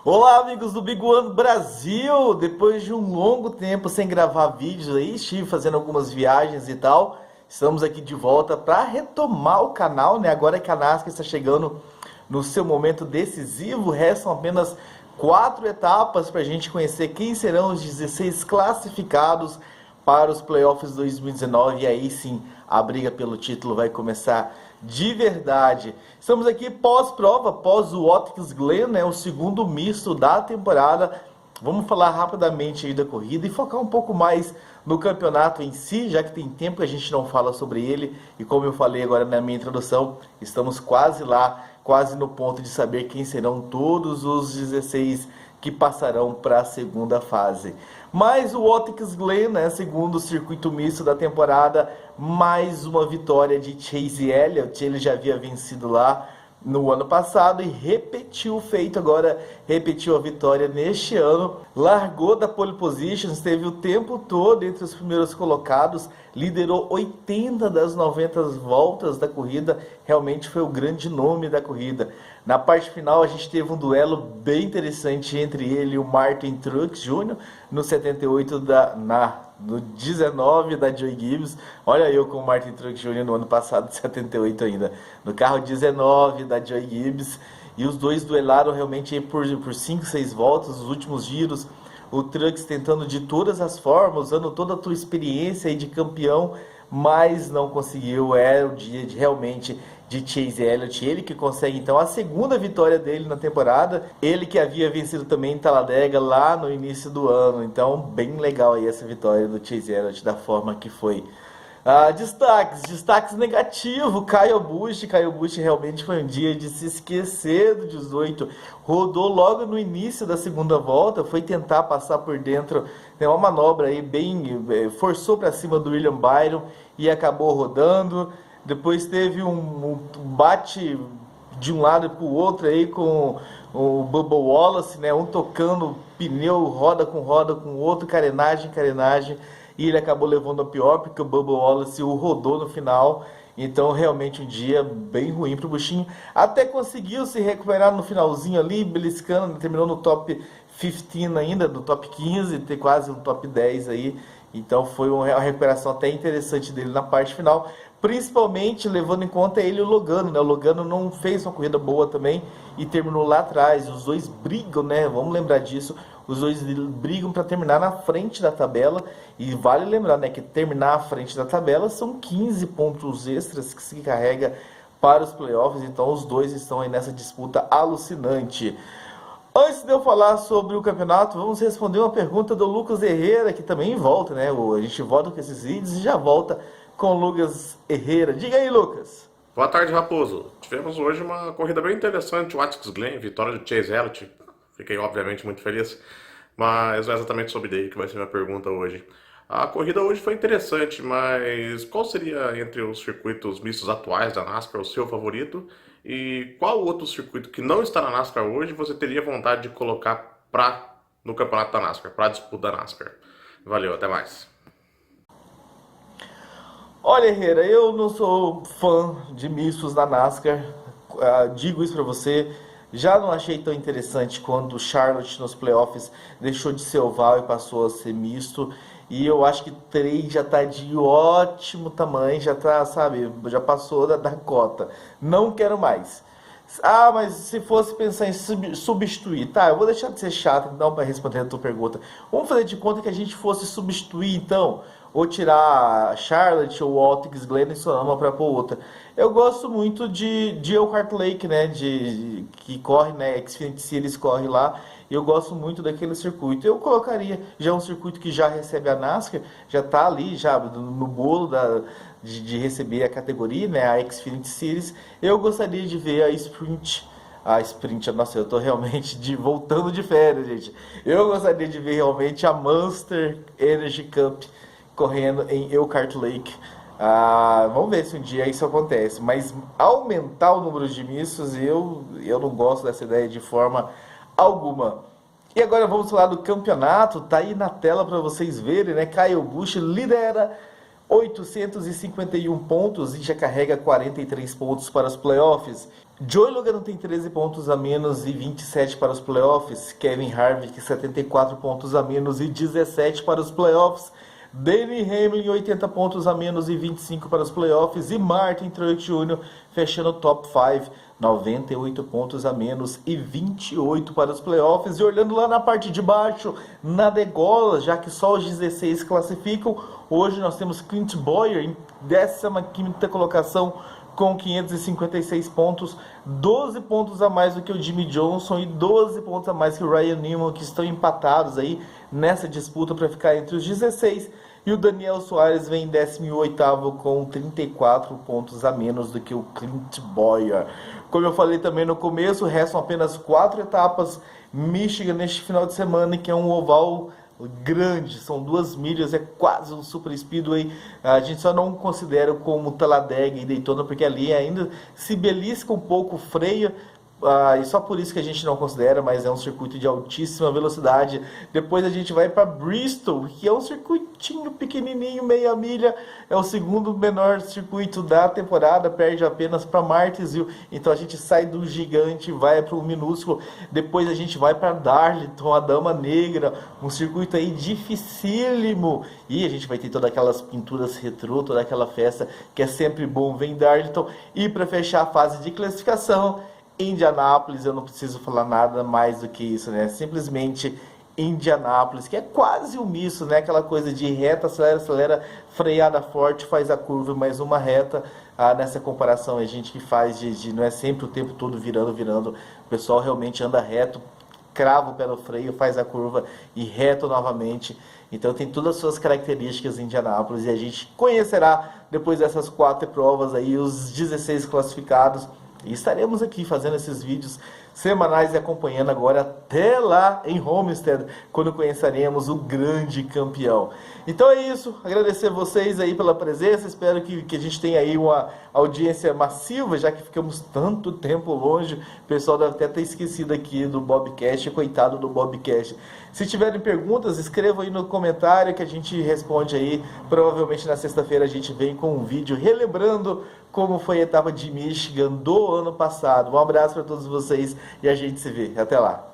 Olá, amigos do Big One Brasil! Depois de um longo tempo sem gravar vídeos aí, estive fazendo algumas viagens e tal. Estamos aqui de volta para retomar o canal, né? Agora que a NASCAR está chegando no seu momento decisivo, restam apenas 4 etapas para a gente conhecer quem serão os 16 classificados para os playoffs 2019 e aí sim a briga pelo título vai começar de verdade. Estamos aqui pós-prova, pós o Watkins Glen, né, o segundo misto da temporada. Vamos falar rapidamente aí da corrida e focar um pouco mais no campeonato em si, já que tem tempo que a gente não fala sobre ele. E como eu falei agora na minha introdução, estamos quase lá, quase no ponto de saber quem serão todos os 16 que passarão para a segunda fase. Mas o Watkins Glen, né, segundo circuito misto da temporada, mais uma vitória de Chase Elliott. Ele já havia vencido lá no ano passado e repetiu o feito, agora repetiu a vitória neste ano. Largou da pole position, esteve o tempo todo entre os primeiros colocados, liderou 80 das 90 voltas da corrida, realmente foi o grande nome da corrida. Na parte final a gente teve um duelo bem interessante entre ele e o Martin Truex Jr. no 78 no 19 da Joey Gibbs. Olha eu com o Martin Truex Jr. no ano passado, 78 ainda, no carro 19 da Joey Gibbs, e os dois duelaram realmente por 5, 6 voltas, os últimos giros, o Truex tentando de todas as formas, usando toda a tua experiência aí de campeão, mas não conseguiu. Era o dia realmente de Chase Elliott, ele que consegue então a segunda vitória dele na temporada, ele que havia vencido também em Talladega lá no início do ano. Então bem legal aí essa vitória do Chase Elliott da forma que foi. Destaques negativos, Kyle Busch realmente foi um dia de se esquecer do 18, rodou logo no início da segunda volta, foi tentar passar por dentro, tem uma manobra aí forçou para cima do William Byron e acabou rodando. Depois teve um bate de um lado para o outro aí com o Bubba Wallace, né, um tocando pneu, roda com o outro, carenagem, e ele acabou levando a pior, porque o Bubba Wallace o rodou no final. Então realmente um dia bem ruim para o Buschinho. Até conseguiu se recuperar no finalzinho ali, beliscando, terminou no top 15 ainda, do top 15, ter quase um top 10 aí. Então foi uma recuperação até interessante dele na parte final, principalmente levando em conta ele e o Logano, né? O Logano não fez uma corrida boa também e terminou lá atrás. Os dois brigam, né? Vamos lembrar disso. Os dois brigam para terminar na frente da tabela. E vale lembrar, né, que terminar à frente da tabela são 15 pontos extras que se carrega para os playoffs. Então os dois estão aí nessa disputa alucinante. Antes de eu falar sobre o campeonato, vamos responder uma pergunta do Lucas Herrera, que também volta, né? A gente volta com esses vídeos e já volta com o Lucas Herrera. Diga aí, Lucas. Boa tarde, Raposo. Tivemos hoje uma corrida bem interessante, o Watkins Glen, vitória do Chase Elliott. Fiquei, obviamente, muito feliz, mas não é exatamente sobre daí que vai ser minha pergunta hoje. A corrida hoje foi interessante, mas qual seria, entre os circuitos mistos atuais da NASCAR, o seu favorito? E qual outro circuito que não está na NASCAR hoje você teria vontade de colocar no campeonato da NASCAR, para a disputa da NASCAR? Valeu, até mais. Olha, Herrera, eu não sou fã de mistos da NASCAR, digo isso pra você. Já não achei tão interessante quando o Charlotte nos playoffs deixou de ser oval e passou a ser misto. E eu acho que 3 já tá de ótimo tamanho, já tá, sabe, já passou da cota. Não quero mais. Mas se fosse pensar em substituir, tá, eu vou deixar de ser chato então para responder a tua pergunta. Vamos fazer de conta que a gente fosse substituir então, ou tirar Charlotte ou Watkins Glen e só uma para pôr outra. Eu gosto muito de Elkhart Lake, né, que corre, né, Xfinity Series corre lá. Eu gosto muito daquele circuito. Eu colocaria já um circuito que já recebe a NASCAR, já está ali já no bolo de receber a categoria, né, a Xfinity Series. Eu gostaria de ver a Sprint. Nossa, eu tô realmente voltando de férias, gente. Eu gostaria de ver realmente a Monster Energy Cup correndo em Elkhart Lake. Vamos ver se um dia isso acontece. Mas aumentar o número de mistos, eu não gosto dessa ideia de forma alguma. E agora vamos falar do campeonato. Tá aí na tela para vocês verem, né? Kyle Busch lidera 851 pontos e já carrega 43 pontos para os playoffs. Joey Logano tem 13 pontos a menos e 27 para os playoffs. Kevin Harvick 74 pontos a menos e 17 para os playoffs. Denny Hamlin 80 pontos a menos e 25 para os playoffs. E Martin Truex Jr. fechando o top 5, 98 pontos a menos e 28 para os playoffs. E olhando lá na parte de baixo, na degola, já que só os 16 classificam, hoje nós temos Clint Bowyer em 15ª colocação com 556 pontos, 12 pontos a mais do que o Jimmie Johnson e 12 pontos a mais que o Ryan Newman, que estão empatados aí nessa disputa para ficar entre os 16. E o Daniel Suarez vem em 18º com 34 pontos a menos do que o Clint Bowyer. Como eu falei também no começo, restam apenas 4 etapas Michigan neste final de semana, que é um oval grande, são 2 milhas, é quase um super speedway. A gente só não considera como Talladega e Daytona, porque ali ainda se belisca um pouco o freio, e só por isso que a gente não considera, mas é um circuito de altíssima velocidade. Depois a gente vai para Bristol, que é um circuitinho pequenininho, meia milha, é o segundo menor circuito da temporada, perde apenas para Martinsville. Então a gente sai do gigante, vai para o minúsculo. Depois a gente vai para Darlington, a Dama Negra, um circuito aí dificílimo, e a gente vai ter todas aquelas pinturas retrô, toda aquela festa que é sempre bom ver em Darlington. E para fechar a fase de classificação, Indianápolis, eu não preciso falar nada mais do que isso, né? Simplesmente Indianápolis, que é quase um misto, né? Aquela coisa de reta, acelera, acelera, freada forte, faz a curva, mais uma reta. Nessa comparação, a gente que faz não é sempre o tempo todo virando. O pessoal realmente anda reto, crava o pé no freio, faz a curva e reto novamente. Então tem todas as suas características em Indianápolis, e a gente conhecerá depois dessas 4 provas aí os 16 classificados. E estaremos aqui fazendo esses vídeos semanais e acompanhando agora até lá em Homestead, quando conheceremos o grande campeão. Então é isso, agradecer vocês aí pela presença, espero que a gente tenha aí uma audiência massiva, já que ficamos tanto tempo longe. O pessoal deve até ter esquecido aqui do Bobcast, coitado do Bobcast. Se tiverem perguntas, escrevam aí no comentário que a gente responde aí. Provavelmente na sexta-feira a gente vem com um vídeo relembrando como foi a etapa de Michigan do ano passado. Um abraço para todos vocês e a gente se vê. Até lá.